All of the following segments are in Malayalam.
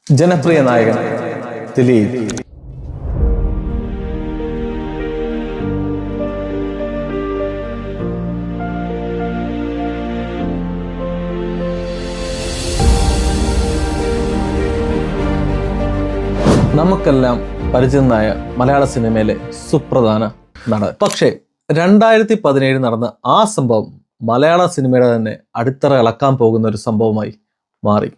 ജനപ്രിയ നായകൻ ദിലീപ്. നമുക്കെല്ലാം പരിചിതനായ മലയാള സിനിമയിലെ സുപ്രധാന നടൻ. പക്ഷേ 2017 നടന്ന ആ സംഭവം മലയാള സിനിമയുടെ തന്നെ അടിത്തറ ഇളക്കാൻ പോകുന്ന ഒരു സംഭവമായി മാറി.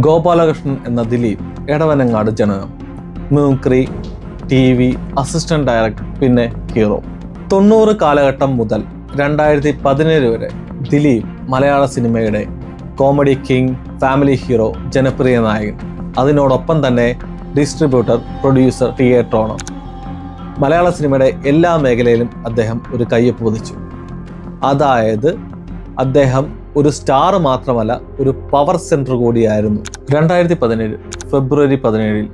ഗോപാലകൃഷ്ണൻ എന്ന ദിലീപ് എടവനങ്ങാട് ജനനം, മിമിക്രി, TV, അസിസ്റ്റന്റ് ഡയറക്ടർ, പിന്നെ ഹീറോ. 90 കാലഘട്ടം മുതൽ 2017 വരെ ദിലീപ് മലയാള സിനിമയുടെ കോമഡി കിങ്, ഫാമിലി ഹീറോ, ജനപ്രിയ നായകൻ, അതിനോടൊപ്പം തന്നെ ഡിസ്ട്രിബ്യൂട്ടർ, പ്രൊഡ്യൂസർ, തിയേറ്റർ ഓണർ. മലയാള സിനിമയുടെ എല്ലാ മേഖലയിലും അദ്ദേഹം ഒരു കയ്യൊപ്പ് പതിച്ചു. അതായത് അദ്ദേഹം ഒരു സ്റ്റാർ മാത്രമല്ല, ഒരു പവർ സെന്റർ കൂടിയായിരുന്നു. 2017 ഫെബ്രുവരി 17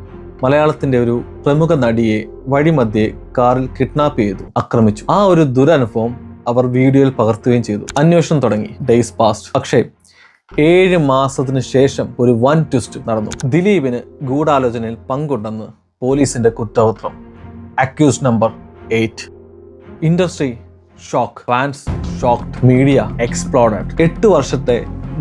മലയാളത്തിന്റെ ഒരു പ്രമുഖ നടിയെ വഴിമധ്യേ കാറിൽ കിഡ്നാപ്പ് ചെയ്തു, ആക്രമിച്ചു. ആ ഒരു ദുരനുഭവം അവർ വീഡിയോയിൽ പകർത്തുകയും ചെയ്തു. അന്വേഷണം തുടങ്ങി. Days past. പക്ഷേ 7 മാസത്തിന് ശേഷം ഒരു വൻ ട്വിസ്റ്റ് നടന്നു. ദിലീപിന് ഗൂഢാലോചനയിൽ പങ്കുണ്ടെന്ന് പോലീസിന്റെ കുറ്റപത്രം. Accused number 8. Industry shock, fans shocked, media exploded. 8 വർഷത്തെ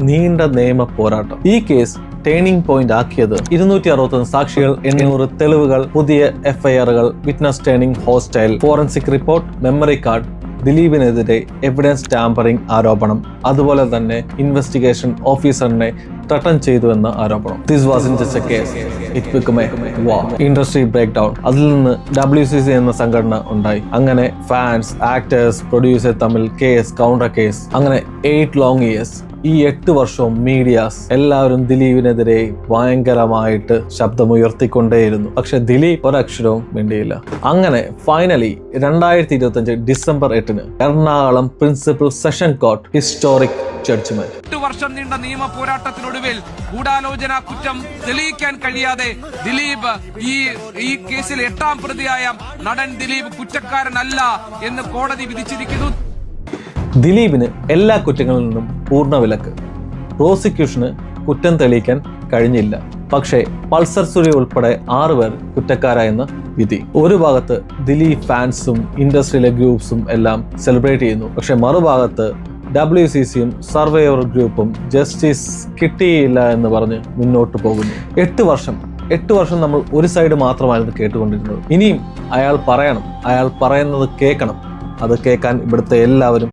നീണ്ട നിയമ പോരാട്ടം. ഈ കേസ് ടേണിംഗ് പോയിന്റ് ആക്കിയത് 261 സാക്ഷികൾ, 800 തെളിവുകൾ, പുതിയ FIRകൾ, witness turning hostile, forensic report, memory card, ദിലീപിനെതിരെ എവിഡൻസ് ടാമ്പറിംഗ് ആരോപണം, അതുപോലെ തന്നെ ഇൻവെസ്റ്റിഗേഷൻ ഓഫീസറിനെ ത്രട്ടൺ ചെയ്തു എന്ന ആരോപണം. This was just a case, it become a war. Industry break down. അതിൽ നിന്ന് WCC എന്ന സംഘടന ഉണ്ടായി. അങ്ങനെ ഫാൻസ്, ആക്ടേഴ്സ്, പ്രൊഡ്യൂസർ തമ്മിൽ കേസ്, കൗണ്ടർ കേസ്, അങ്ങനെ 8 ലോങ് ഇയേഴ്സ്. ഈ 8 വർഷവും മീഡിയാസ് എല്ലാവരും ദിലീപിനെതിരെ ഭയങ്കരമായിട്ട് ശബ്ദമുയർത്തിക്കൊണ്ടേയിരുന്നു. പക്ഷെ ദിലീപ് ഒരക്ഷരവും വേണ്ടിയില്ല. അങ്ങനെ finally 2025 December 8 Ernakulam principal session court historic judgment. 8 വർഷം നീണ്ട നിയമ പോരാട്ടത്തിനൊടുവിൽ ഗൂഢാലോചന കുറ്റം തെളിയിക്കാൻ കഴിയാതെ ദിലീപ് ഈ കേസിൽ 8ാം പ്രതിയായ നടൻ ദിലീപ് കുറ്റക്കാരനല്ല എന്ന് കോടതി വിധിച്ചിരിക്കുന്നു. ദിലീപിന് എല്ലാ കുറ്റങ്ങളിൽ നിന്നും പൂർണ്ണ വിലക്ക്. പ്രോസിക്യൂഷന് കുറ്റം തെളിയിക്കാൻ കഴിഞ്ഞില്ല. പക്ഷേ പൾസർ സുനി ഉൾപ്പെടെ 6 പേർ കുറ്റക്കാരായെന്ന് വിധി. ഒരു ഭാഗത്ത് ദിലീപ് ഫാൻസും ഇൻഡസ്ട്രിയിലെ ഗ്രൂപ്പ്സും എല്ലാം സെലിബ്രേറ്റ് ചെയ്യുന്നു. പക്ഷെ മറുഭാഗത്ത് WCCയും സർവൈവർ ഗ്രൂപ്പും ജസ്റ്റിസ് കിട്ടിയില്ല എന്ന് പറഞ്ഞ് മുന്നോട്ട് പോകുന്നു. 8 വർഷം നമ്മൾ ഒരു സൈഡ് മാത്രമായിരുന്നു കേട്ടുകൊണ്ടിരുന്നത്. ഇനിയും അയാൾ പറയണം, അയാൾ പറയുന്നത് കേൾക്കണം. അത് കേൾക്കാൻ ഇവിടുത്തെ എല്ലാവരും